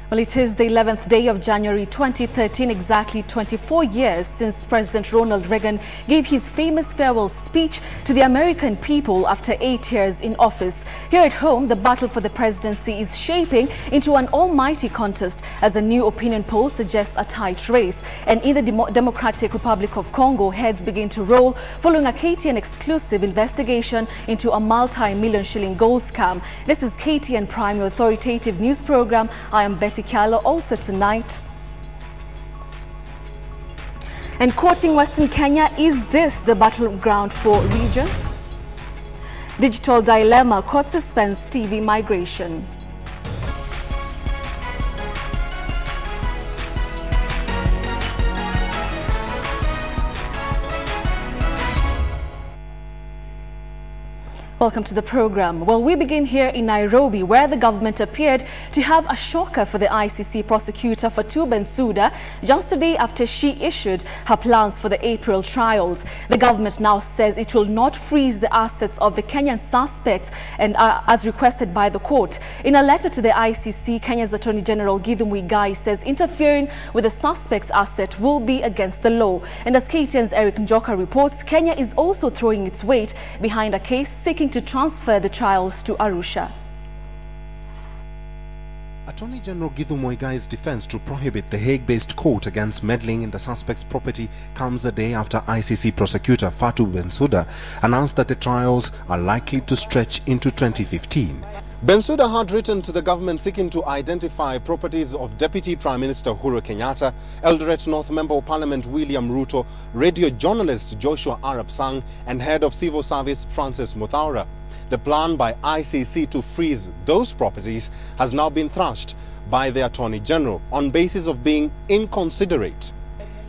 Well, it is the 11th day of January 2013, exactly 24 years since President Ronald Reagan gave his famous farewell speech to the American people after 8 years in office. Here at home, the battle for the presidency is shaping into an almighty contest as a new opinion poll suggests a tight race. And in the Democratic Republic of Congo, heads begin to roll following a KTN exclusive investigation into a multi-million shilling gold scam. This is KTN Prime, your authoritative news program. I am Betty Kialo. Also tonight, and courting Western Kenya, is this the battleground for region? Digital dilemma, court suspends TV migration. Welcome to the program. Well, we begin here in Nairobi, where the government appeared to have a shocker for the ICC prosecutor Fatou Bensouda just a day after she issued her plans for the April trials. The government now says it will not freeze the assets of the Kenyan suspects and as requested by the court. In a letter to the ICC, Kenya's Attorney General Githu Muigai says interfering with the suspect's asset will be against the law. And as KTN's Eric Njoka reports, Kenya is also throwing its weight behind a case seeking to transfer the trials to Arusha. Attorney General Githu Muigai's defense to prohibit the Hague-based court against meddling in the suspect's property comes a day after ICC prosecutor Fatou Bensouda announced that the trials are likely to stretch into 2015. Bensouda had written to the government seeking to identify properties of Deputy Prime Minister Uhuru Kenyatta, Eldoret North Member of Parliament William Ruto, radio journalist Joshua Arap Sang, and Head of Civil Service Francis Muthaura. The plan by ICC to freeze those properties has now been thrashed by the Attorney General on basis of being inconsiderate.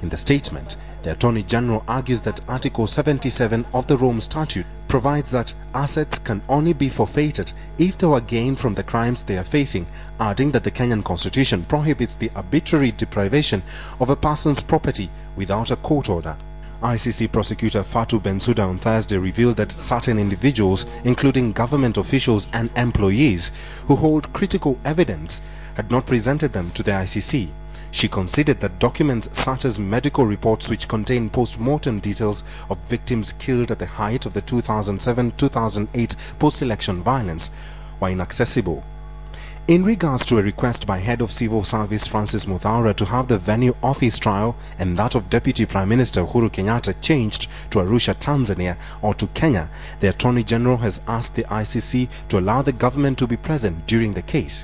In the statement, the Attorney General argues that Article 77 of the Rome Statute provides that assets can only be forfeited if they were gained from the crimes they are facing, adding that the Kenyan Constitution prohibits the arbitrary deprivation of a person's property without a court order. ICC prosecutor Fatou Bensouda on Thursday revealed that certain individuals, including government officials and employees who hold critical evidence, had not presented them to the ICC. She considered that documents such as medical reports which contain post-mortem details of victims killed at the height of the 2007-2008 post-election violence were inaccessible. In regards to a request by Head of Civil Service Francis Muthaura to have the venue of his trial and that of Deputy Prime Minister Uhuru Kenyatta changed to Arusha, Tanzania or to Kenya, the Attorney General has asked the ICC to allow the government to be present during the case.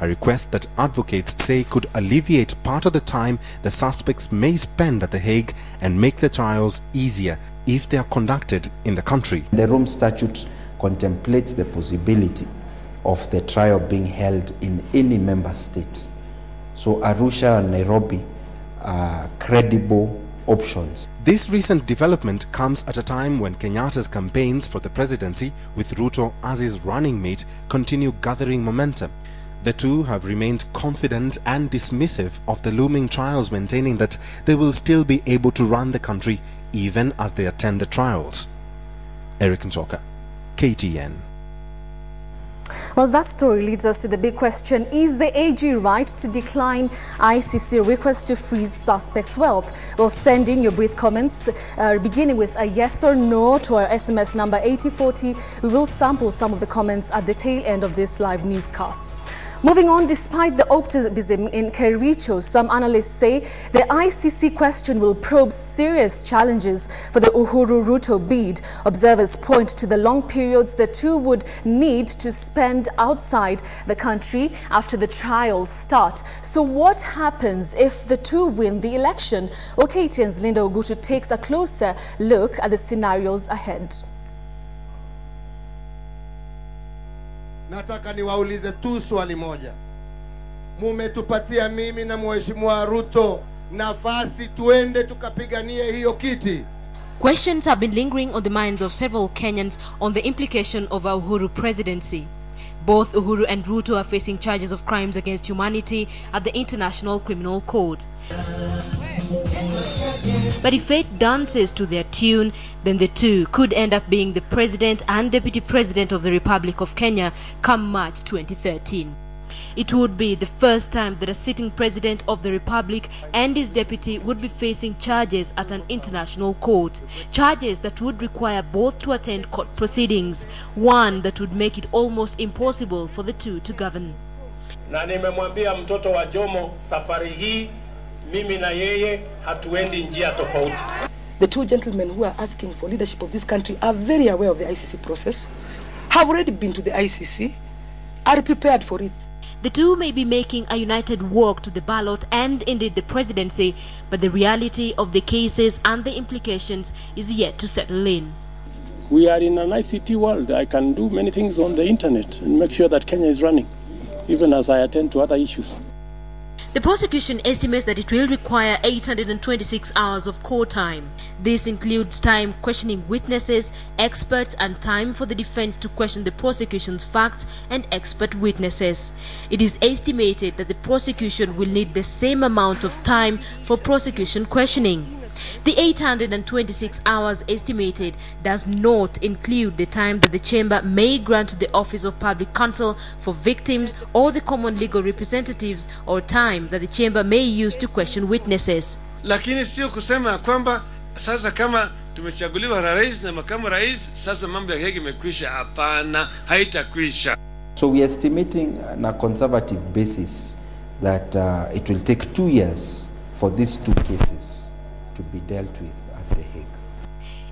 A request that advocates say could alleviate part of the time the suspects may spend at The Hague and make the trials easier if they are conducted in the country. The Rome Statute contemplates the possibility of the trial being held in any member state. So Arusha and Nairobi are credible options. This recent development comes at a time when Kenyatta's campaigns for the presidency, with Ruto as his running mate, continue gathering momentum. The two have remained confident and dismissive of the looming trials, maintaining that they will still be able to run the country even as they attend the trials. Eric Njoka, KTN. Well, that story leads us to the big question: is the AG right to decline ICC request to freeze suspects' wealth? Well, send in your brief comments, beginning with a yes or no to our SMS number 8040. We will sample some of the comments at the tail end of this live newscast. Moving on, despite the optimism in Kericho, some analysts say the ICC question will probe serious challenges for the Uhuru-Ruto bid. Observers point to the long periods the two would need to spend outside the country after the trials start. So what happens if the two win the election? Well, KTN's Linda Ogutu takes a closer look at the scenarios ahead. Nataka niwaulize tu swali moja. Mumetupatia mimi na Mheshimiwa Ruto nafasi tuende tukapiganie hiyo kiti. Questions have been lingering on the minds of several Kenyans on the implication of a Uhuru presidency. Both Uhuru and Ruto are facing charges of crimes against humanity at the International Criminal Court. But if fate dances to their tune, then the two could end up being the President and Deputy President of the Republic of Kenya come March 2013. It would be the first time that a sitting president of the republic and his deputy would be facing charges at an international court. Charges that would require both to attend court proceedings, one that would make it almost impossible for the two to govern. Na nimemwambia mtoto wa Jomo, safari hii mimi na yeye hatuendi njia tofauti. The two gentlemen who are asking for leadership of this country are very aware of the ICC process, have already been to the ICC, are prepared for it. The two may be making a united walk to the ballot and indeed the presidency, but the reality of the cases and the implications is yet to settle in. We are in an ICT world. I can do many things on the internet and make sure that Kenya is running, even as I attend to other issues. The prosecution estimates that it will require 826 hours of court time. This includes time questioning witnesses, experts, and time for the defense to question the prosecution's facts and expert witnesses. It is estimated that the prosecution will need the same amount of time for prosecution questioning. The 826 hours estimated does not include the time that the chamber may grant to the Office of Public Counsel for victims or the common legal representatives, or time that the chamber may use to question witnesses. Lakini sio kusema kwamba sasa kama tumechaguliwa na rais na makamu rais sasa mambo ya Hague imekwisha. Hapana, haitakwisha. So we are estimating on a conservative basis that it will take 2 years for these two cases to be dealt with at The Hague.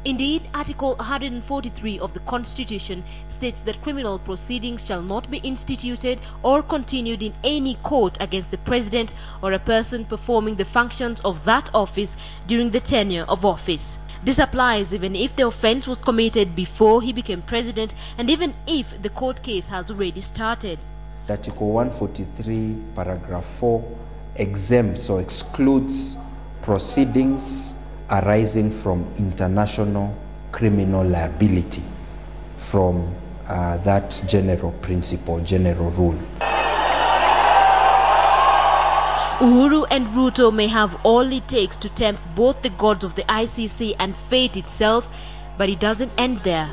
Indeed, Article 143 of the Constitution states that criminal proceedings shall not be instituted or continued in any court against the President or a person performing the functions of that office during the tenure of office. This applies even if the offense was committed before he became President and even if the court case has already started. Article 143, paragraph 4 exempts or excludes proceedings arising from international criminal liability from that general principle, general rule. Uhuru and Ruto may have all it takes to tempt both the gods of the ICC and fate itself, but it doesn't end there.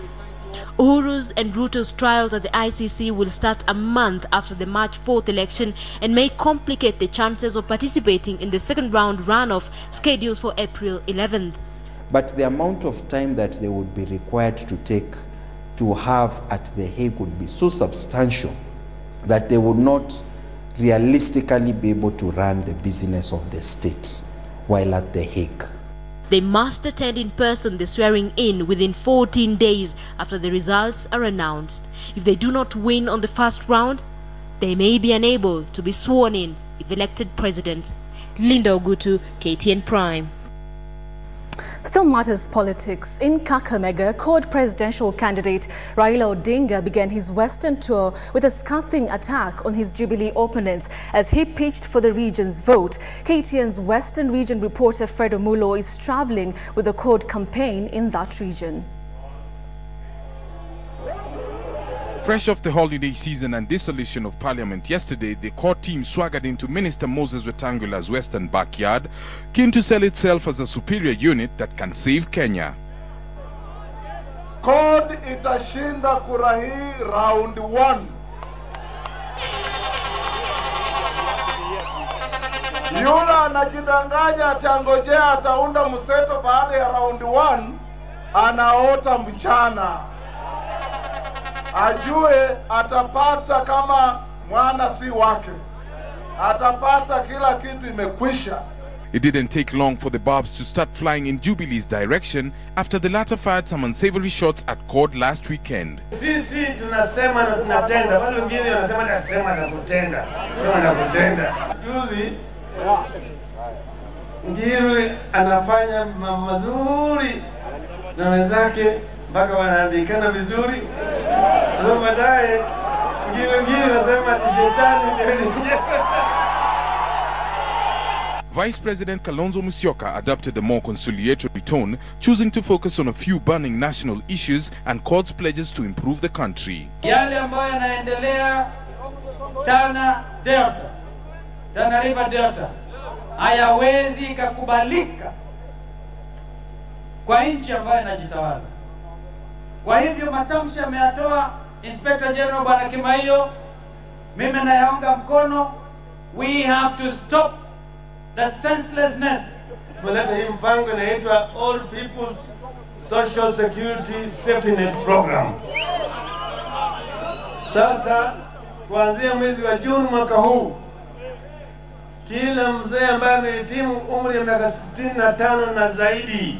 Uhuru's and Ruto's trials at the ICC will start a month after the March 4th election and may complicate the chances of participating in the second round runoff scheduled for April 11th. But the amount of time that they would be required to take to have at The Hague would be so substantial that they would not realistically be able to run the business of the state while at The Hague. They must attend in person the swearing in within 14 days after the results are announced. If they do not win on the first round, they may be unable to be sworn in if elected president. Linda Ogutu, KTN Prime. Still matters politics. In Kakamega, CORD presidential candidate Raila Odinga began his Western tour with a scathing attack on his Jubilee opponents as he pitched for the region's vote. KTN's Western region reporter Fred Omulo is traveling with the CORD campaign in that region. Fresh off the holiday season and dissolution of parliament yesterday, the CORD team swaggered into Minister Moses Wetangula's western backyard, keen to sell itself as a superior unit that can save Kenya. CORD itashinda kura hii round 1. Yule anajidanganya atangojea ataunda mseto baada ya round 1, anaota mchana. Ajue atapata kama mwana si wake. Atapata kila kitu imekwisha. It didn't take long for the barbs to start flying in Jubilee's direction after the latter fired some unsavory shots at CORD last weekend. Sisi tunasema na tunatenda, wale wengine wanasema nasema na kutenda. Sema na kutenda. Juzi Ngiru anafanya mazuri na wenzake mpaka wanaandikana vizuri. Ndio baadaye Ngiru nasema ni shetani ndiye. Vice President Kalonzo Musyoka adopted a more conciliatory tone, choosing to focus on a few burning national issues and CORD's pledges to improve the country. Yale ambayo yanaendelea Tana River Delta hayawezi kukubalika kwa nchi ambayo inajitawala. Kwa hivyo matamshi ameyatoa Inspector General Bwana Kimaiyo Mimi nayaunga mkono. We have to stop the senselessness. Tumeleta hii mpango inaitwa All People's Social Security Safety Net Program. Sasa kuanzia mwezi wa Juni mwaka huu, kila mzee ambaye amehitimu umri ya miaka 65 na zaidi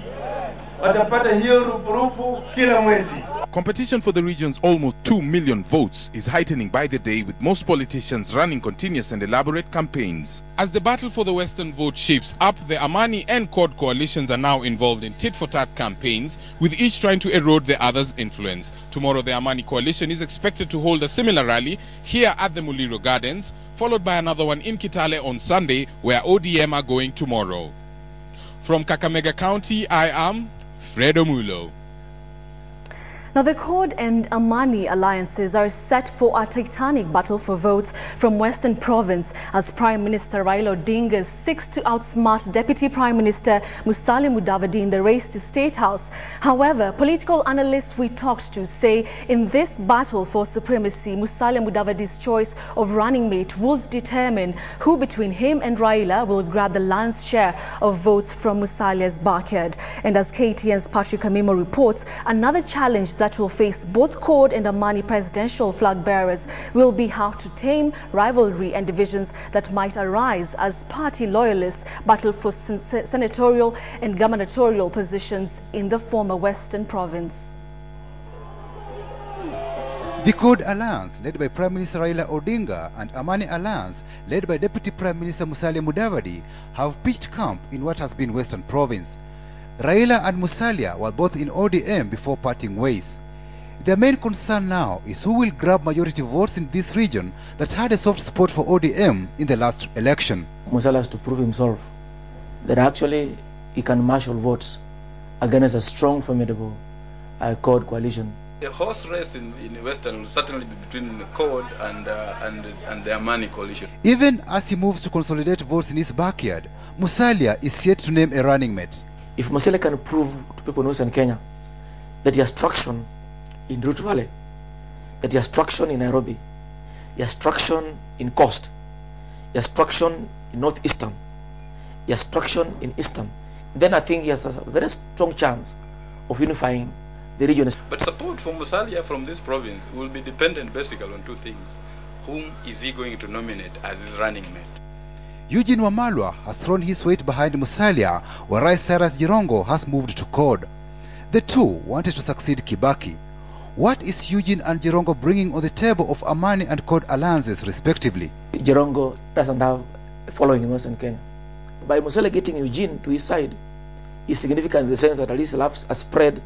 watapata hiyo rupurupu kila mwezi. Competition for the region's almost 2 million votes is heightening by the day, with most politicians running continuous and elaborate campaigns. As the battle for the Western vote shapes up, the Amani and CORD coalitions are now involved in tit-for-tat campaigns, with each trying to erode the other's influence. Tomorrow, the Amani coalition is expected to hold a similar rally here at the Muliro Gardens, followed by another one in Kitale on Sunday, where ODM are going tomorrow. From Kakamega County, I am Fredo Mulo. Now, the CORD and Amani alliances are set for a titanic battle for votes from Western Province as Prime Minister Raila Odinga seeks to outsmart Deputy Prime Minister Musalia Mudavadi in the race to State House. However, political analysts we talked to say in this battle for supremacy, Musalia Mudavadi's choice of running mate will determine who between him and Raila will grab the lion's share of votes from Musalia's backyard. And as KTN's Patrick Amimo reports, another challenge that will face both CORD and Amani presidential flag bearers will be how to tame rivalry and divisions that might arise as party loyalists battle for senatorial and gubernatorial positions in the former Western Province. The CORD Alliance, led by Prime Minister Raila Odinga, and Amani Alliance, led by Deputy Prime Minister Musalia Mudavadi, have pitched camp in what has been Western Province. Raila and Musalia were both in ODM before parting ways. Their main concern now is who will grab majority votes in this region that had a soft spot for ODM in the last election. Musalia has to prove himself that actually he can marshal votes against a strong, formidable CORD coalition. The horse race in Western will certainly be between the CORD and the Amani coalition. Even as he moves to consolidate votes in his backyard, Musalia is yet to name a running mate. If Musalia can prove to people in Western Kenya that he has traction in Rift Valley, that he has traction in Nairobi, he has traction in Coast, he has traction in Northeastern, he has traction in Eastern, then I think he has a very strong chance of unifying the region. But support for Musalia from this province will be dependent basically on two things. Whom is he going to nominate as his running mate? Eugene Wamalwa has thrown his weight behind Musalia, whereas Cyrus Jirongo has moved to CORD. The two wanted to succeed Kibaki. What is Eugene and Jirongo bringing on the table of Amani and CORD alliances, respectively? Jirongo doesn't have a following in Western Kenya. By Musalia getting Eugene to his side is significant in the sense that at least he'll have a spread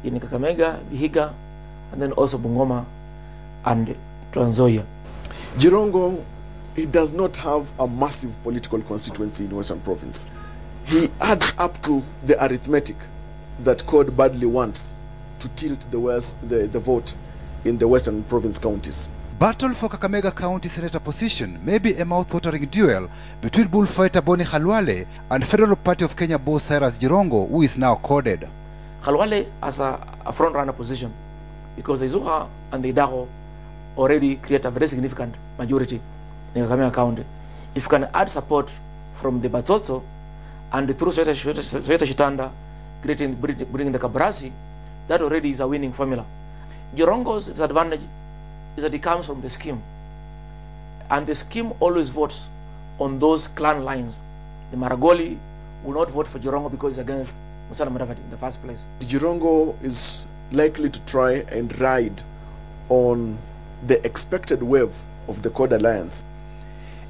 in Kakamega, Vihiga, and then also Bungoma and Trans Nzoia. Jirongo, he does not have a massive political constituency in Western Province. He adds up to the arithmetic that CORD badly wants to tilt the vote in the Western Province counties. Battle for Kakamega County Senator position may be a mouth-watering duel between bullfighter Boni Khalwale and Federal Party of Kenya boss Cyrus Jirongo, who is now corded. Khalwale has a front-runner position because the Izuha and the Idaho already create a very significant majority in Kakamega County. If you can add support from the Batotso and through Sweta Shitanda bringing the Kabrasi, that already is a winning formula. Jirongo's disadvantage is that he comes from the scheme, and the scheme always votes on those clan lines. The Maragoli will not vote for Jirongo because it's against Musalia Mudavadi in the first place. Jirongo is likely to try and ride on the expected wave of the CORD alliance.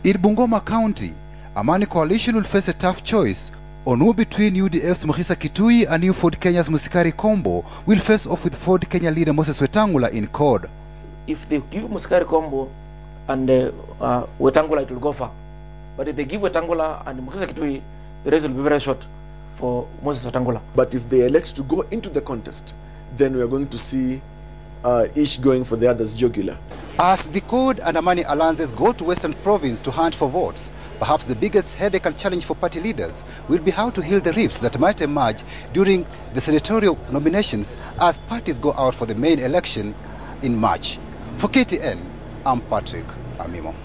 In Bungoma County, Amani coalition will face a tough choice on who between UDF's Mukhisa Kitui and New Ford Kenya's Musikari Combo will face off with Ford Kenya leader Moses Wetangula in CORD. If they give Musikari Combo and Wetangula, it will go far. But if they give Wetangula and Mukhisa Kitui, the race will be very short for Moses Wetangula. But if they elect to go into the contest, then we are going to see each going for the other's jugular. As the CORD and Amani alliances go to Western Province to hunt for votes, perhaps the biggest headache and challenge for party leaders will be how to heal the rifts that might emerge during the senatorial nominations as parties go out for the main election in March. For KTN, I'm Patrick Amimo.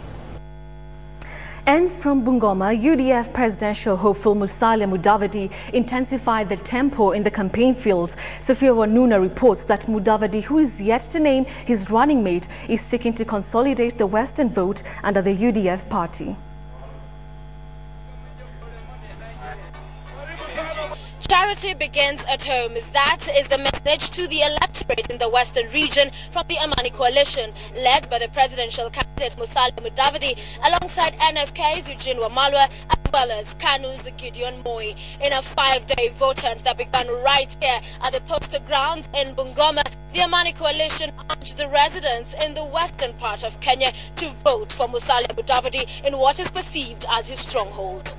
And from Bungoma, UDF presidential hopeful Musalia Mudavadi intensified the tempo in the campaign fields. Sophia Wanuna reports that Mudavadi, who is yet to name his running mate, is seeking to consolidate the Western vote under the UDF party. Charity begins at home. That is the message to the electorate in the Western region from the Amani coalition, led by the presidential candidate Musalia Mudavadi, alongside NFK's Eugene Wamalwa, as well as KANU's Gideon Moi. In a 5-day vote hunt that began right here at the poster grounds in Bungoma, the Amani coalition urged the residents in the western part of Kenya to vote for Musalia Mudavadi in what is perceived as his stronghold.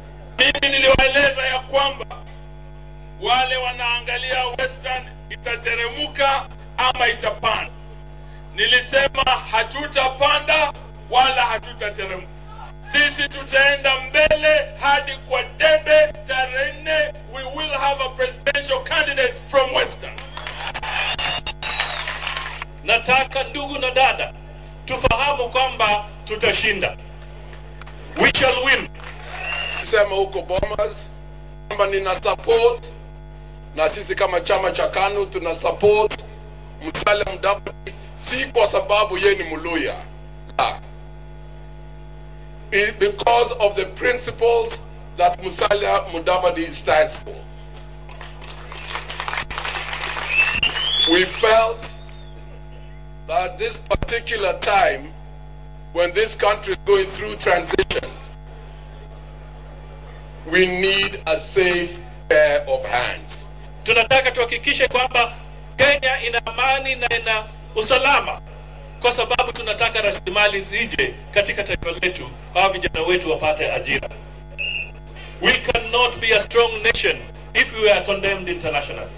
Wale wanaangalia Western itateremuka ama itapanda. Nilisema hatutapanda wala hatutateremuka. Sisi tutaenda mbele hadi kwa debe tarehe 4. We will have a presidential candidate from Western. Nataka ndugu na dada tufahamu kwamba tutashinda. We shall win. Sema huko Bomas kwamba nina support na sisi kama chama cha KANU tuna support Musalia Mudavadi, si kwa sababu yeye ni Muluya. Because of the principles that Musalia Mudavadi stands for. We felt that this particular time, when this country is going through transitions, we need a safe pair of hands. Tunataka tuhakikishe kwamba Kenya ina amani na ina usalama, kwa sababu tunataka rasilimali zije katika taifa letu, hawa vijana wetu wapate ajira. We cannot be a strong nation if we are condemned internationally.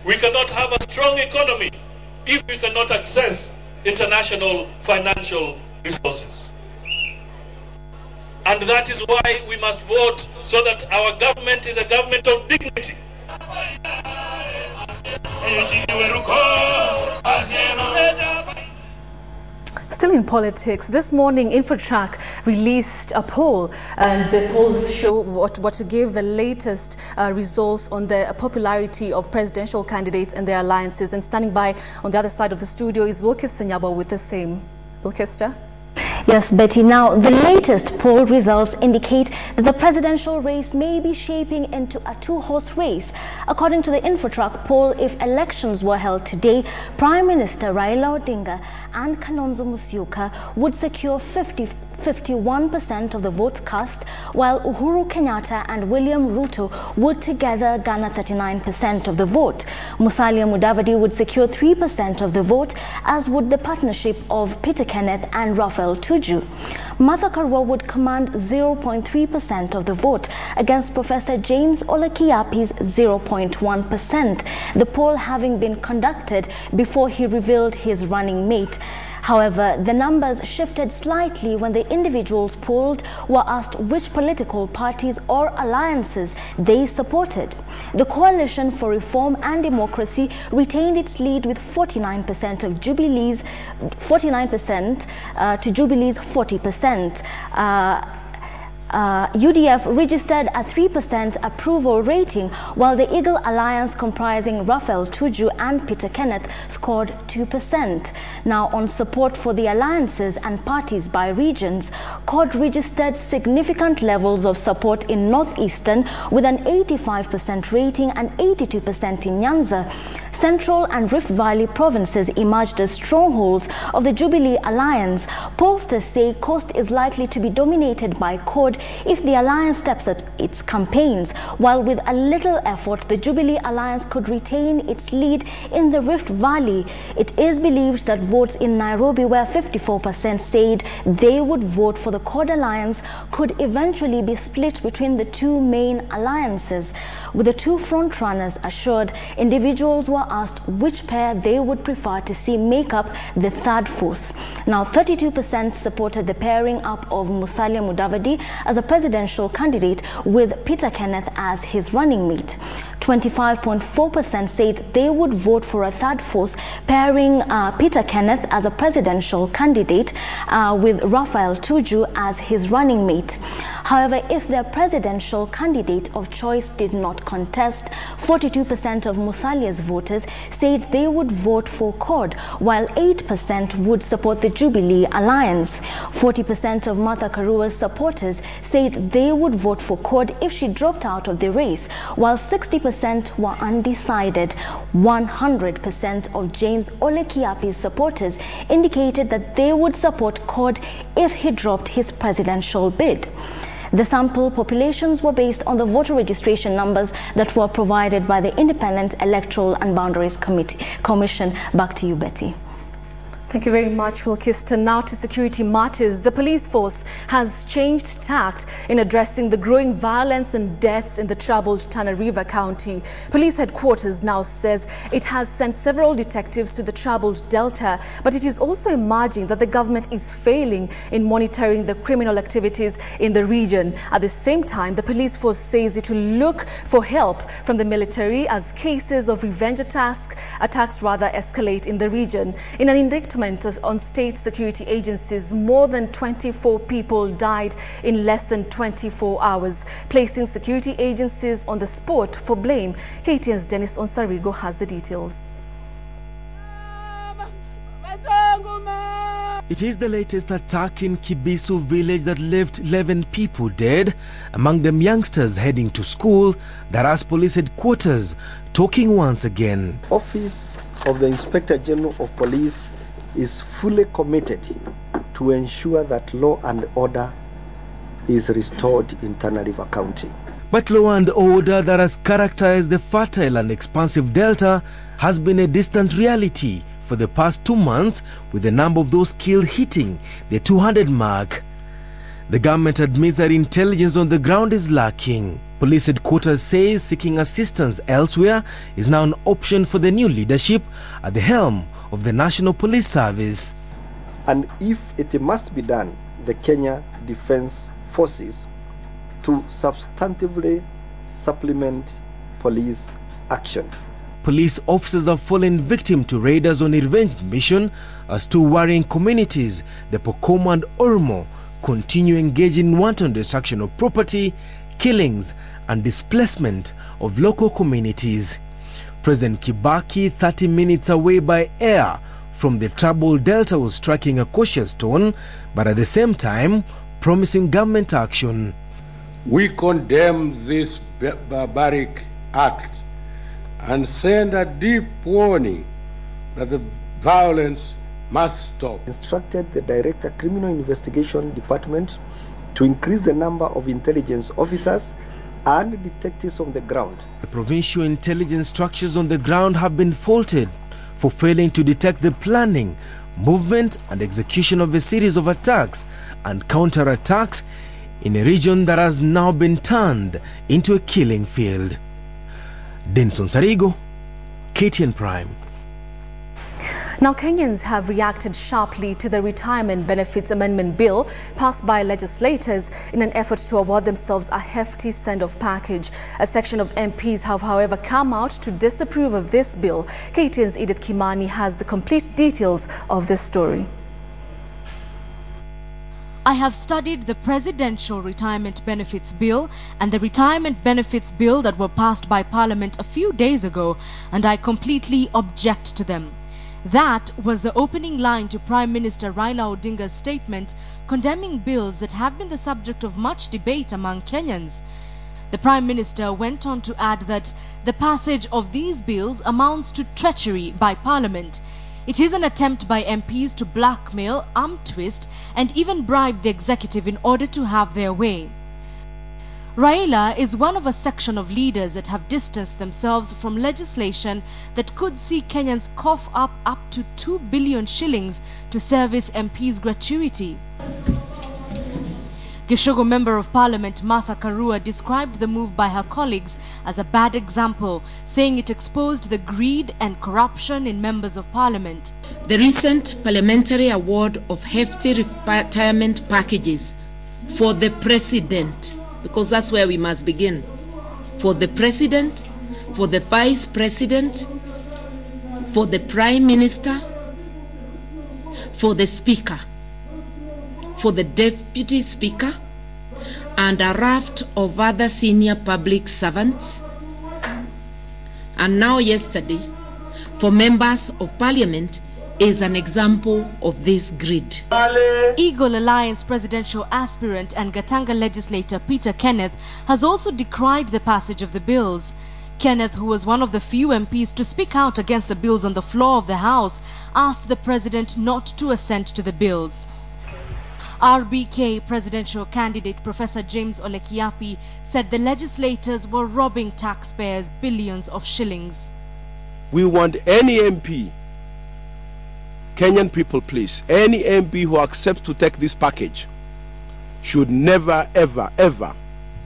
We cannot have a strong economy if we cannot access international financial resources. And that is why we must vote so that our government is a government of dignity. Still in politics, this morning InfoTrack released a poll, and the polls show what gave the latest results on the popularity of presidential candidates and their alliances. And standing by on the other side of the studio is Wilkis Nyabo with the same. Wilkis? Yes, Betty. Now, the latest poll results indicate that the presidential race may be shaping into a two-horse race. According to the InfoTrack poll, if elections were held today, Prime Minister Raila Odinga and Kalonzo Musyoka would secure 51% of the votes cast, while Uhuru Kenyatta and William Ruto would together garner 39% of the vote. Musalia Mudavadi would secure 3% of the vote, as would the partnership of Peter Kenneth and Raphael Tuju. Martha Karua would command 0.3% of the vote against Professor James Olekiapi's 0.1%, the poll having been conducted before he revealed his running mate. However, the numbers shifted slightly when the individuals polled were asked which political parties or alliances they supported. The Coalition for Reform and Democracy retained its lead with 49% of Jubilee's 49% to Jubilee's 40%. UDF registered a 3% approval rating, while the Eagle Alliance, comprising Raphael Tuju and Peter Kenneth, scored 2%. Now, on support for the alliances and parties by regions, CORD registered significant levels of support in Northeastern with an 85% rating and 82% in Nyanza. Central and Rift Valley provinces emerged as strongholds of the Jubilee Alliance. Pollsters say Coast is likely to be dominated by CORD if the alliance steps up its campaigns, while with a little effort, the Jubilee Alliance could retain its lead in the Rift Valley. It is believed that votes in Nairobi, where 54% said they would vote for the CORD Alliance, could eventually be split between the two main alliances. With the two frontrunners assured, individuals were asked which pair they would prefer to see make up the third force. Now, 32% supported the pairing up of Musalia Mudavadi as a presidential candidate with Peter Kenneth as his running mate. 25.4% said they would vote for a third force, pairing Peter Kenneth as a presidential candidate with Raphael Tuju as his running mate. However, if their presidential candidate of choice did not contest, 42% of Musalia's voters said they would vote for CORD, while 8% would support the Jubilee alliance. 40% of Martha Karua's supporters said they would vote for CORD if she dropped out of the race, while 60% were undecided. 100% of James Ole Kiapi's supporters indicated that they would support CORD if he dropped his presidential bid. The sample populations were based on the voter registration numbers that were provided by the Independent Electoral and Boundaries Commission. Back to you, Betty. Thank you very much, Wilkiston. Now to security matters. The police force has changed tact in addressing the growing violence and deaths in the troubled Tana River County. Police headquarters now says it has sent several detectives to the troubled Delta, but it is also emerging that the government is failing in monitoring the criminal activities in the region. At the same time, the police force says it will look for help from the military as cases of revenge attacks escalate in the region. In an indictment on state security agencies, more than 24 people died in less than 24 hours, placing security agencies on the spot for blame. KTN's Dennis Onsarigo has the details. It is the latest attack in Kibisu village that left 11 people dead, among them youngsters heading to school. That has police headquarters talking once again. Office of the Inspector General of Police is fully committed to ensure that law and order is restored in Tana River County. But law and order that has characterized the fertile and expansive Delta has been a distant reality for the past 2 months, with the number of those killed hitting the 200 mark. The government admits that intelligence on the ground is lacking. Police headquarters says seeking assistance elsewhere is now an option for the new leadership at the helm of the National Police Service. And if it must be done, the Kenya Defence Forces to substantively supplement police action. Police officers have fallen victim to raiders on a revenge mission as two warring communities, the Pokomo and Oromo, continue engaging in wanton destruction of property, killings and displacement of local communities. President Kibaki, 30 minutes away by air from the troubled Delta, was striking a cautious tone, but at the same time promising government action. We condemn this barbaric act and send a deep warning that the violence must stop. Instructed the Director Criminal Investigation Department to increase the number of intelligence officers and detectives on the ground. The provincial intelligence structures on the ground have been faulted for failing to detect the planning, movement and execution of a series of attacks and counter-attacks in a region that has now been turned into a killing field. Denson Sarigo, KTN Prime. Now, Kenyans have reacted sharply to the Retirement Benefits Amendment Bill passed by legislators in an effort to award themselves a hefty send-off package. A section of MPs have, however, come out to disapprove of this bill. KTN's Edith Kimani has the complete details of this story. I have studied the Presidential Retirement Benefits Bill and the Retirement Benefits Bill that were passed by Parliament a few days ago, and I completely object to them. That was the opening line to Prime Minister Raila Odinga's statement condemning bills that have been the subject of much debate among Kenyans. The Prime Minister went on to add that the passage of these bills amounts to treachery by Parliament. It is an attempt by MPs to blackmail, arm twist and even bribe the executive in order to have their way. Raila is one of a section of leaders that have distanced themselves from legislation that could see Kenyans cough up to 2 billion shillings to service MPs' gratuity. Gishogo Member of Parliament Martha Karua described the move by her colleagues as a bad example, saying it exposed the greed and corruption in members of Parliament. The recent parliamentary award of hefty retirement packages for the President, because that's where we must begin, for the President, for the Vice President, for the Prime Minister, for the Speaker, for the Deputy Speaker, and a raft of other senior public servants, and now yesterday, for members of Parliament, is an example of this greed. Eagle Alliance presidential aspirant and Gatanga legislator Peter Kenneth has also decried the passage of the bills. Kenneth, who was one of the few MPs to speak out against the bills on the floor of the House, asked the president not to assent to the bills. RBK presidential candidate Professor James Olekiapi said the legislators were robbing taxpayers billions of shillings. We want any MP, Kenyan people please, any MP who accepts to take this package should never ever ever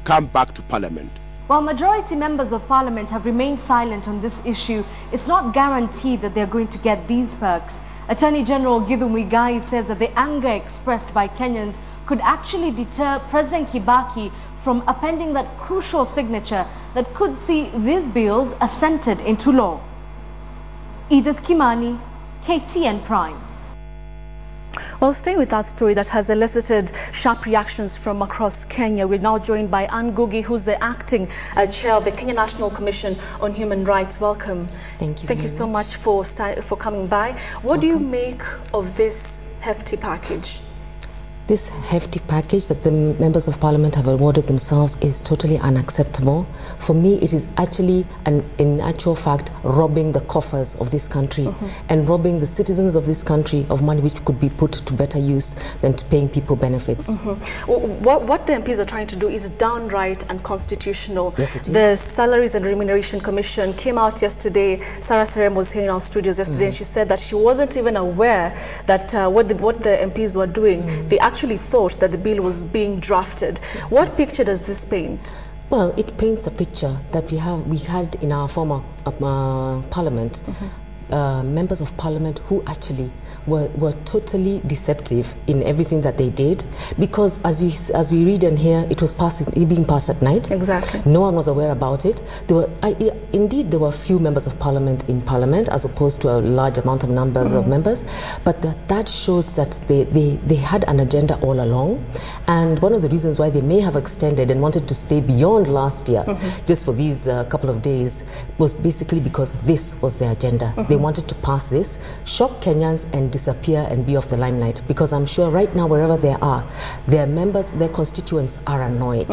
come back to Parliament. While majority members of Parliament have remained silent on this issue, it's not guaranteed that they're going to get these perks. Attorney General Githu Muigai says that the anger expressed by Kenyans could actually deter President Kibaki from appending that crucial signature that could see these bills assented into law. Edith Kimani, KTN Prime. Well, staying with that story that has elicited sharp reactions from across Kenya, we're now joined by Ann Ngugi, who's the acting chair of the Kenya National Commission on Human Rights. Welcome. Thank you. Thank you so much for coming by. What do you make of this hefty package? This hefty package that the members of parliament have awarded themselves is totally unacceptable. For me, it is actually, in actual fact, robbing the coffers of this country and robbing the citizens of this country of money which could be put to better use than to paying people benefits. What the MPs are trying to do is downright unconstitutional. Yes, it is. The Salaries and Remuneration Commission came out yesterday. Sarah Serem was here in our studios yesterday, and she said that she wasn't even aware that what the MPs were doing. They actually thought that the bill was being drafted. What picture does this paint? Well, it paints a picture that we had in our former parliament, members of parliament who actually were totally deceptive in everything that they did, because as we read and hear, it was being passed at night. Exactly. No one was aware about it. Indeed, there were few members of parliament in parliament as opposed to a large amount of numbers of members, but that shows that they had an agenda all along, and one of the reasons why they may have extended and wanted to stay beyond last year just for these couple of days was basically because this was their agenda. They wanted to pass this, shock Kenyans and disappear and be off the limelight, because I'm sure right now wherever they are, their members, their constituents are annoyed.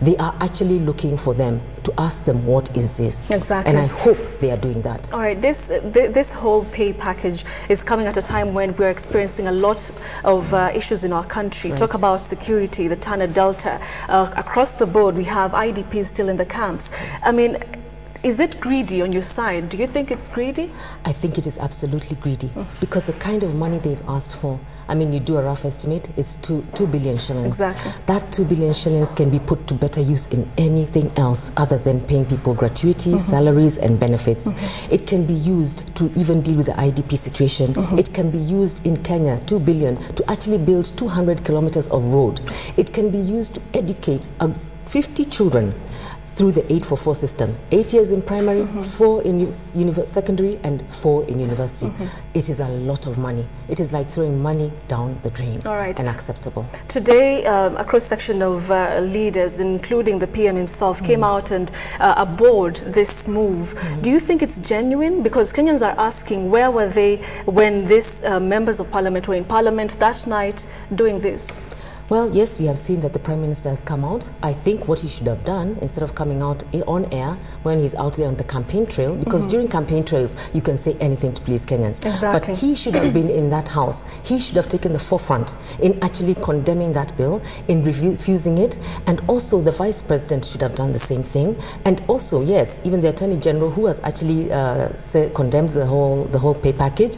They are actually looking for them to ask them, what is this? Exactly. And I hope they are doing that. All right, this whole pay package is coming at a time when we're experiencing a lot of issues in our country. Right. Talk about security, the Tana Delta. Across the board, we have IDPs still in the camps. I mean, is it greedy on your side? Do you think it's greedy? I think it is absolutely greedy, because the kind of money they've asked for, I mean, you do a rough estimate, it's 2 billion shillings. Exactly. That 2 billion shillings can be put to better use in anything else other than paying people gratuity, salaries and benefits. It can be used to even deal with the IDP situation. It can be used in Kenya, 2 billion, to actually build 200 kilometers of road. It can be used to educate 50 children through the 844 system. 8 years in primary, 4 in secondary, and 4 in university. It is a lot of money. It is like throwing money down the drain. All right. And acceptable. Today, a cross-section of leaders, including the PM himself, came out and abhorred this move. Do you think it's genuine? Because Kenyans are asking, where were they when these members of parliament were in parliament that night doing this? Well, yes, we have seen that the Prime Minister has come out. I think what he should have done, instead of coming out on air when he's out there on the campaign trail, because during campaign trails, you can say anything to please Kenyans. Exactly. But he should have been in that house. He should have taken the forefront in actually condemning that bill, in refusing it, and also the Vice President should have done the same thing. And also, yes, even the Attorney General, who has actually condemned the whole pay package,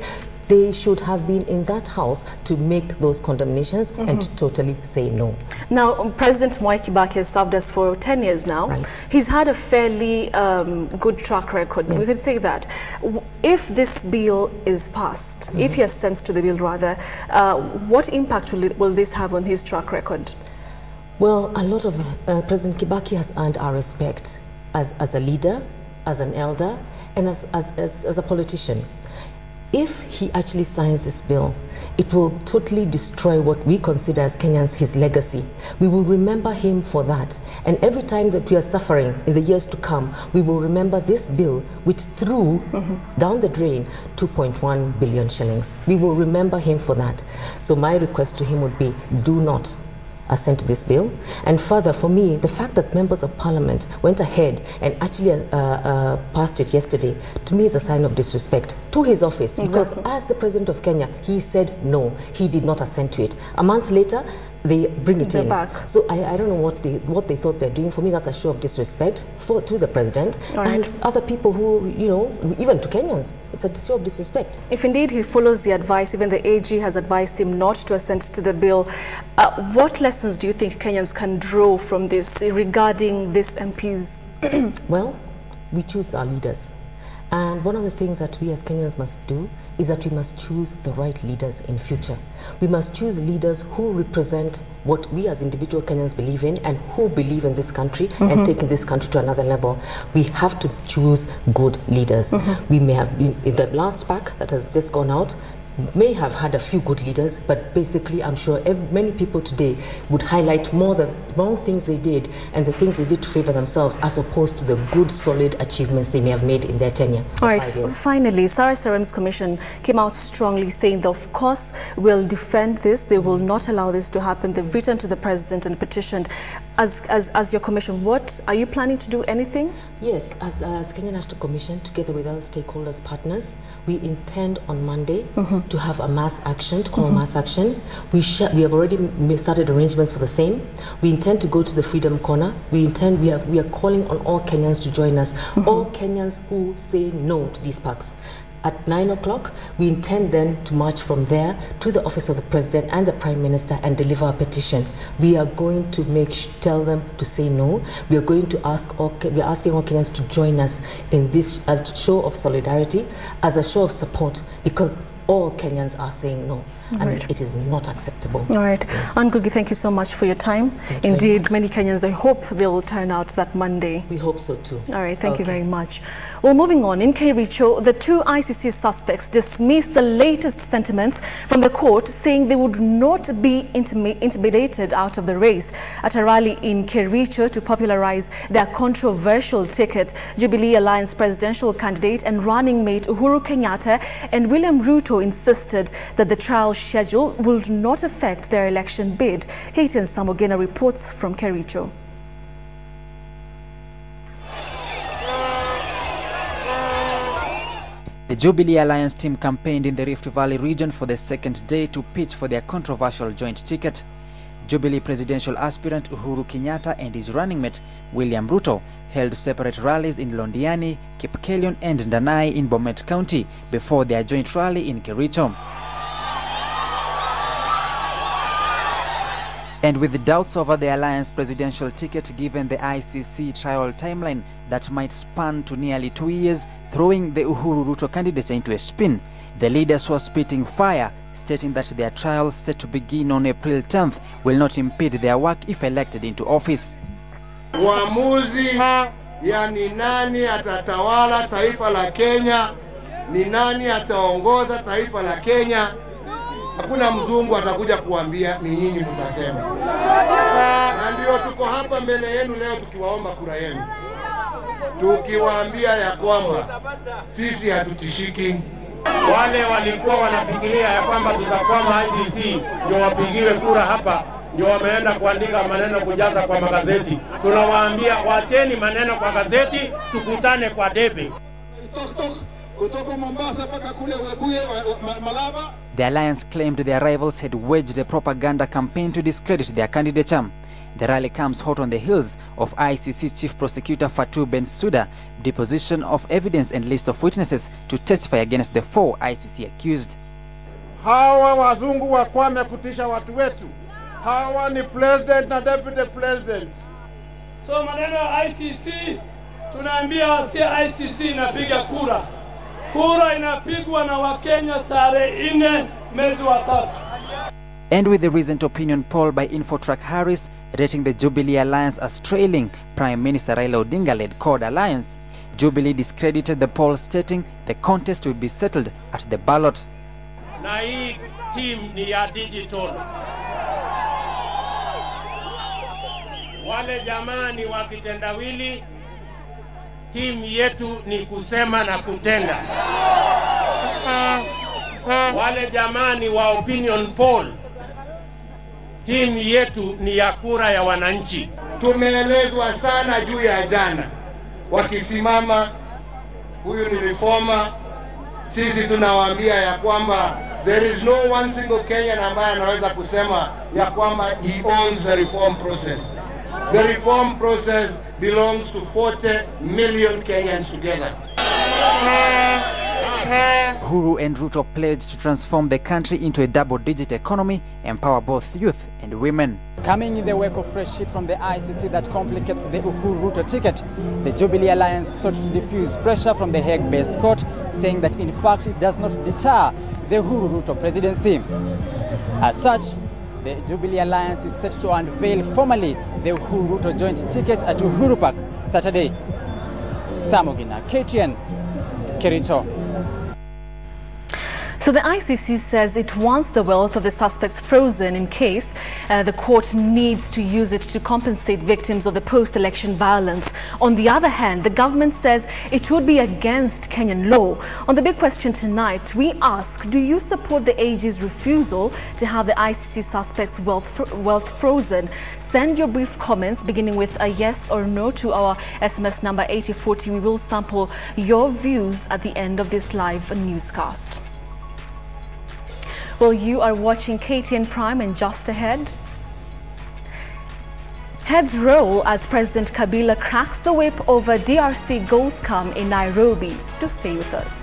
they should have been in that house to make those condemnations and to totally say no. Now, President Mwai Kibaki has served us for 10 years now. Right. He's had a fairly good track record. Yes. We could say that. If this bill is passed, if he assents to the bill rather, what impact will this have on his track record? Well, a lot of President Kibaki has earned our respect as a leader, as an elder, and as a politician. If he actually signs this bill, it will totally destroy what we consider as Kenyans his legacy. We will remember him for that. And every time that we are suffering in the years to come, we will remember this bill which threw down the drain 2.1 billion shillings. We will remember him for that. So my request to him would be, do not assent to this bill. And further, for me, the fact that members of parliament went ahead and actually passed it yesterday, to me is a sign of disrespect to his office. Because as the president of Kenya, he said no, he did not assent to it. A month later, they bring it in. Back. So I don't know what they thought they're doing. For me, that's a show of disrespect to the president and other people who, you know, even to Kenyans. It's a show of disrespect. If indeed he follows the advice, even the AG has advised him not to assent to the bill, what lessons do you think Kenyans can draw from this regarding this MPs? Well, we choose our leaders. And one of the things that we as Kenyans must do is that we must choose the right leaders in future. We must choose leaders who represent what we as individual Kenyans believe in and who believe in this country and taking this country to another level. We have to choose good leaders. We may have been in the last pack that has just gone out, may have had a few good leaders, but basically I'm sure many people today would highlight more the wrong things they did and the things they did to favor themselves as opposed to the good solid achievements they may have made in their tenure. All right, finally, Sarah Serem's commission came out strongly saying that of course will defend this, they will not allow this to happen. They've written to the president and petitioned. As your commission, what are you planning to do? Anything? Yes, as Kenya National Commission, together with other stakeholders, partners, we intend on Monday to have a mass action, to call mass action. We have already started arrangements for the same. We intend to go to the Freedom Corner. We are calling on all Kenyans to join us. All Kenyans who say no to these packs. At 9 o'clock, we intend then to march from there to the office of the president and the prime minister and deliver a petition. We are going to tell them to say no. We are going to asking all Kenyans to join us in this as a show of solidarity, as a show of support, because all Kenyans are saying no. And it is not acceptable. All right. Yes. Ngugi, thank you so much for your time. Indeed, many Kenyans, I hope they'll turn out that Monday. We hope so too. All right. Thank you very much. Well, moving on, in Kericho, the two ICC suspects dismissed the latest sentiments from the court, saying they would not be intimidated out of the race. At a rally in Kericho to popularize their controversial ticket, Jubilee Alliance presidential candidate and running mate Uhuru Kenyatta and William Ruto insisted that the trial schedule would not affect their election bid. KTN Samogena reports from Kericho. The Jubilee Alliance team campaigned in the Rift Valley region for the second day to pitch for their controversial joint ticket. Jubilee presidential aspirant Uhuru Kenyatta and his running mate William Ruto held separate rallies in Londiani, Kipkelion and Ndanai in Bomet County before their joint rally in Kericho. And with the doubts over the alliance presidential ticket given the ICC trial timeline that might span to nearly 2 years, throwing the Uhuru Ruto candidature into a spin, the leaders were spitting fire, stating that their trials set to begin on April 10th will not impede their work if elected into office. Uamuzi ya ni nani atatawala taifa la Kenya, ni nani ataongoza taifa la Kenya, hakuna mzungu atakuja kuambia, ni nyinyi mtasema. Na ndio tuko hapa mbele yenu leo tukiwaomba kura yenu, tukiwaambia ya kwamba sisi hatutishiki. Wale walikuwa wanafikiria ya kwamba tutakwama ICC ndio wapigiwe kura hapa, ndio wameenda kuandika maneno kujaza kwa magazeti. Tunawaambia wacheni maneno kwa gazeti, tukutane kwa debe. The alliance claimed their rivals had waged a propaganda campaign to discredit their candidature. The rally comes hot on the heels of ICC Chief Prosecutor Fatou Bensouda deposition of evidence and list of witnesses to testify against the 4 ICC accused. Hawa wazungu wakwame kutisha watu wetu. Hawa ni president na deputy president. So maneno ICC tunaambia si ICC inapiga kura. Kura inapigwa na Wakenya tarehe 4 mwezi wa 3. And with the recent opinion poll by Infotrack Harris rating the Jubilee Alliance as trailing Prime Minister Raila Odinga-led CORD Alliance, Jubilee discredited the poll, stating the contest would be settled at the ballot. Na hii team ni ya digital. Wale jamani wa kitendawili, team yetu ni kusema na kutenda. Wale jamani wa opinion poll, team yetu ni ya kura ya wananchi. Tumeelezwa sana juu ya jana. Wakisimama, huyu ni reformer, sisi tunawaambia ya kwamba there is no one single Kenyan ambaye anaweza kusema ya kwamba he owns the reform process. The reform process belongs to 40 million Kenyans together. Uhuru and Ruto pledged to transform the country into a double-digit economy, empower both youth and women. Coming in the wake of fresh heat from the ICC that complicates the Uhuru-Ruto ticket, the Jubilee Alliance sought to diffuse pressure from the Hague-based court, saying that in fact it does not deter the Uhuru-Ruto presidency. As such, the Jubilee Alliance is set to unveil formally the Uhuru-Ruto joint ticket at Uhuru Park Saturday. Samogina, KTN, Kericho. So the ICC says it wants the wealth of the suspects frozen in case the court needs to use it to compensate victims of the post-election violence. On the other hand, the government says it would be against Kenyan law. On the big question tonight, we ask, do you support the AG's refusal to have the ICC suspects' wealth frozen? Send your brief comments beginning with a yes or no to our SMS number 8040. We will sample your views at the end of this live newscast. Well, you are watching KTN Prime, and just ahead, heads roll as President Kabila cracks the whip over DRC goals come in Nairobi. Do stay with us.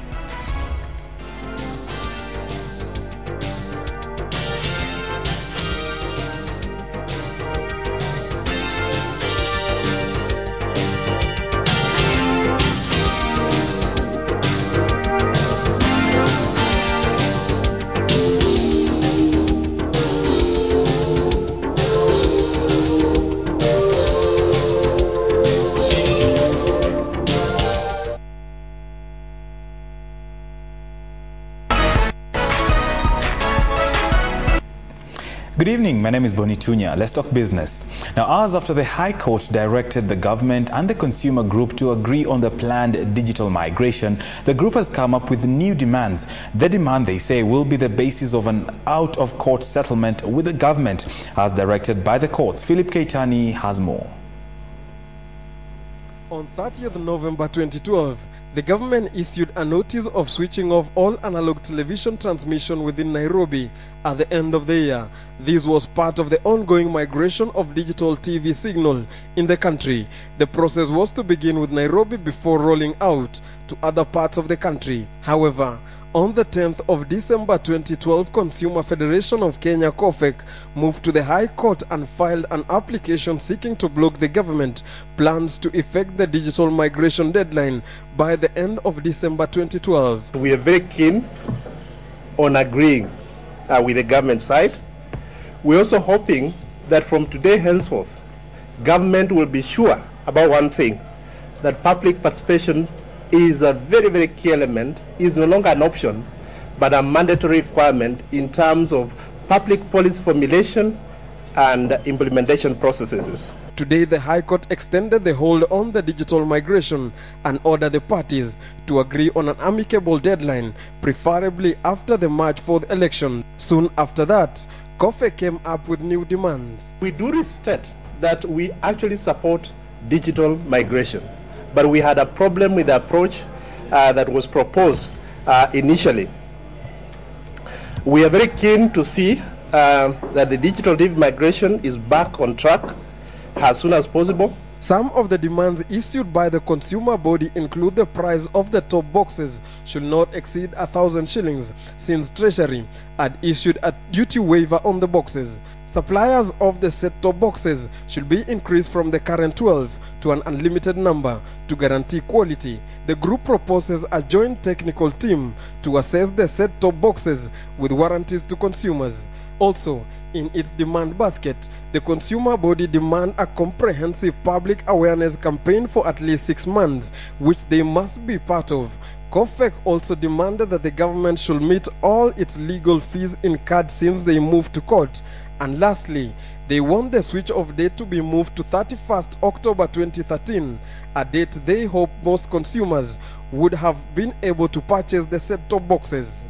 Good evening, my name is Bonitunya. Let's talk business. Now, hours after the High Court directed the government and the consumer group to agree on the planned digital migration, the group has come up with new demands. The demand, they say, will be the basis of an out-of-court settlement with the government, as directed by the courts. Philip Keitani has more. On 30th November 2012, the government issued a notice of switching off all analog television transmission within Nairobi at the end of the year. This was part of the ongoing migration of digital TV signal in the country. The process was to begin with Nairobi before rolling out to other parts of the country. However, on the 10th of December 2012, Consumer Federation of Kenya (COFEC) moved to the High Court and filed an application seeking to block the government plans to effect the digital migration deadline by the end of December 2012. We are very keen on agreeing with the government side. We're also hoping that from today henceforth, government will be sure about one thing, that public participation is a very, very key element, is no longer an option, but a mandatory requirement in terms of public policy formulation and implementation processes. Today, the High Court extended the hold on the digital migration and ordered the parties to agree on an amicable deadline, preferably after the March 4th election. Soon after that, COFEC came up with new demands. We do restate that we actually support digital migration, but we had a problem with the approach that was proposed initially. We are very keen to see that the digital migration is back on track as soon as possible. Some of the demands issued by the consumer body include the price of the top boxes should not exceed 1,000 shillings, since Treasury had issued a duty waiver on the boxes. Suppliers of the set-top boxes should be increased from the current 12 to an unlimited number to guarantee quality. The group proposes a joint technical team to assess the set-top boxes with warranties to consumers. Also, in its demand basket, the consumer body demand a comprehensive public awareness campaign for at least 6 months, which they must be part of. COFEC also demanded that the government should meet all its legal fees incurred since they moved to court. And lastly, they want the switch-off date to be moved to 31st October 2013, a date they hope most consumers would have been able to purchase the set-top boxes.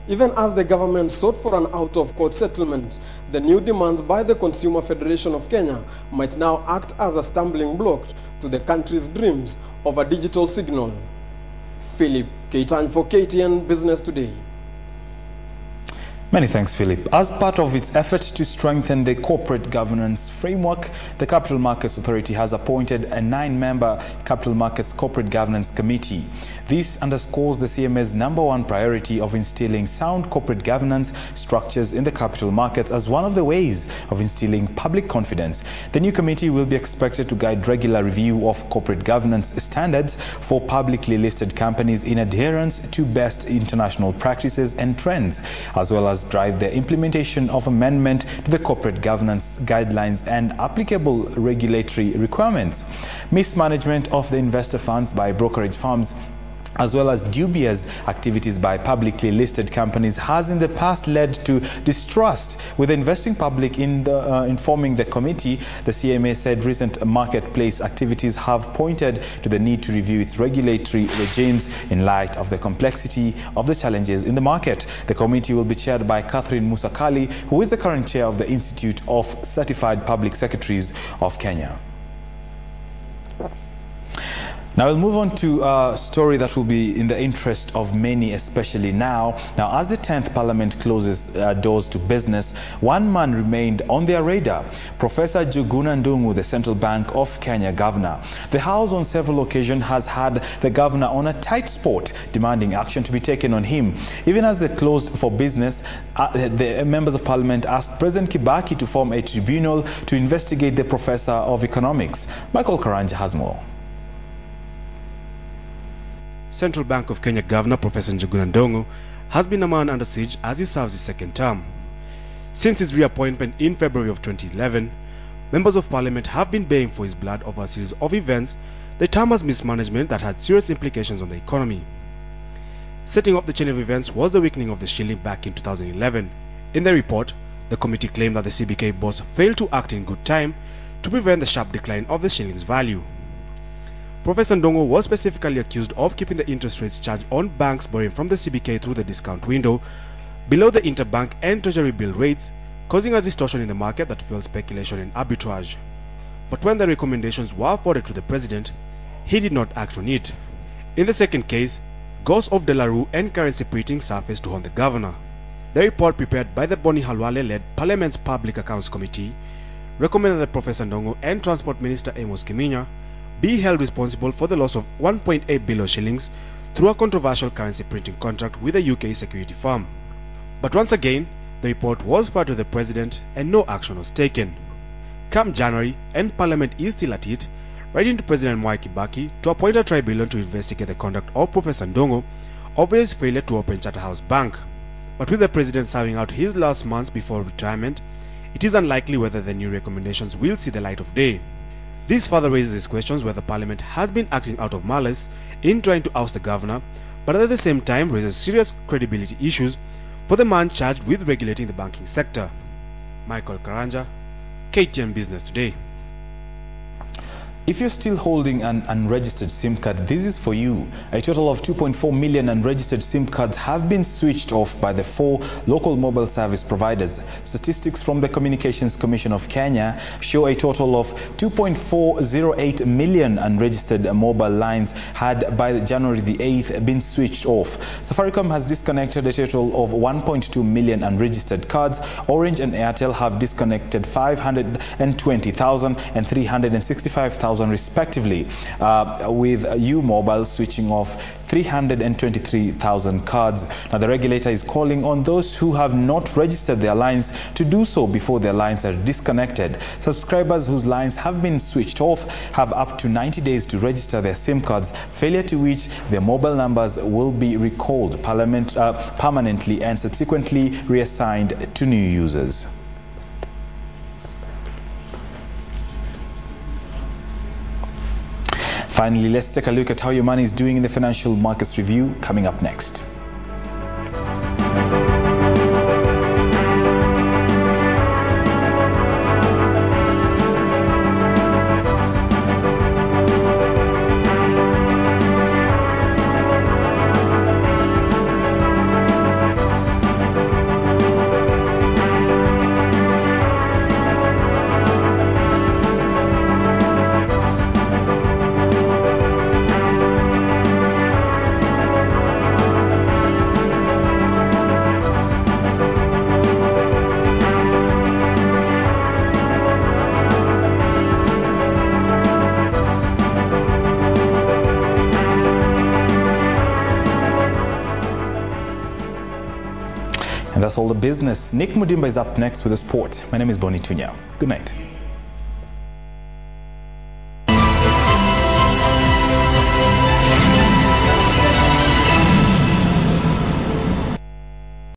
Even as the government sought for an out-of-court settlement, the new demands by the Consumer Federation of Kenya might now act as a stumbling block to the country's dreams of a digital signal. Philip Keitany for KTN Business Today. Many thanks, Philip. As part of its effort to strengthen the corporate governance framework, the Capital Markets Authority has appointed a 9-member Capital Markets Corporate Governance Committee. This underscores the CMA's #1 priority of instilling sound corporate governance structures in the capital markets as one of the ways of instilling public confidence. The new committee will be expected to guide regular review of corporate governance standards for publicly listed companies in adherence to best international practices and trends, as well as drive the implementation of amendment to the corporate governance guidelines and applicable regulatory requirements. Mismanagement of the investor funds by brokerage firms, as well as dubious activities by publicly listed companies, has in the past led to distrust with the investing public. In informing the committee, the CMA said recent marketplace activities have pointed to the need to review its regulatory regimes in light of the complexity of the challenges in the market. The committee will be chaired by Catherine Musakali, who is the current chair of the Institute of Certified Public Secretaries of Kenya. Now we'll move on to a story that will be in the interest of many, especially now. Now, as the 10th Parliament closes doors to business, one man remained on their radar: Professor Njuguna Ndung'u, the Central Bank of Kenya Governor. The House on several occasions has had the Governor on a tight spot, demanding action to be taken on him. Even as they closed for business, the members of Parliament asked President Kibaki to form a tribunal to investigate the Professor of Economics. Michael Karanja has more. Central Bank of Kenya Governor Professor Njuguna Ndung'u has been a man under siege as he serves his second term. Since his reappointment in February of 2011, members of Parliament have been baying for his blood over a series of events they term as mismanagement that had serious implications on the economy. Setting up the chain of events was the weakening of the shilling back in 2011. In the report, the committee claimed that the CBK boss failed to act in good time to prevent the sharp decline of the shilling's value. Professor Ndung'u was specifically accused of keeping the interest rates charged on banks borrowing from the CBK through the discount window below the interbank and treasury bill rates, causing a distortion in the market that fueled speculation and arbitrage. But when the recommendations were forwarded to the president, he did not act on it. In the second case, ghosts of Delarue and currency printing surfaced to haunt the governor. The report prepared by the Boni Halwale-led Parliament's Public Accounts Committee recommended that Professor Ndung'u and Transport Minister Amos Kiminya be held responsible for the loss of 1.8 billion shillings through a controversial currency printing contract with a UK security firm. But once again, the report was forwarded to the president and no action was taken. Come January, and Parliament is still at it, writing to President Mwai Kibaki to appoint a tribunal to investigate the conduct of Professor Ndung'u over his failure to open Charterhouse Bank. But with the president serving out his last months before retirement, it is unlikely whether the new recommendations will see the light of day. This further raises questions whether Parliament has been acting out of malice in trying to oust the governor, but at the same time raises serious credibility issues for the man charged with regulating the banking sector. Michael Karanja, KTN Business Today. If you're still holding an unregistered SIM card, this is for you. A total of 2.4 million unregistered SIM cards have been switched off by the 4 local mobile service providers. Statistics from the Communications Commission of Kenya show a total of 2.408 million unregistered mobile lines had by January the 8th been switched off. Safaricom has disconnected a total of 1.2 million unregistered cards. Orange and Airtel have disconnected 520,000 and 365,000 1,000 respectively, with U-Mobile switching off 323,000 cards. Now, the regulator is calling on those who have not registered their lines to do so before their lines are disconnected. Subscribers whose lines have been switched off have up to 90 days to register their SIM cards, failure to which their mobile numbers will be recalled permanently and subsequently reassigned to new users. Finally, let's take a look at how your money is doing in the Financial Markets Review, coming up next. And that's all the business. Nick Mudimba is up next with the sport. My name is Boni Tunya. Good night.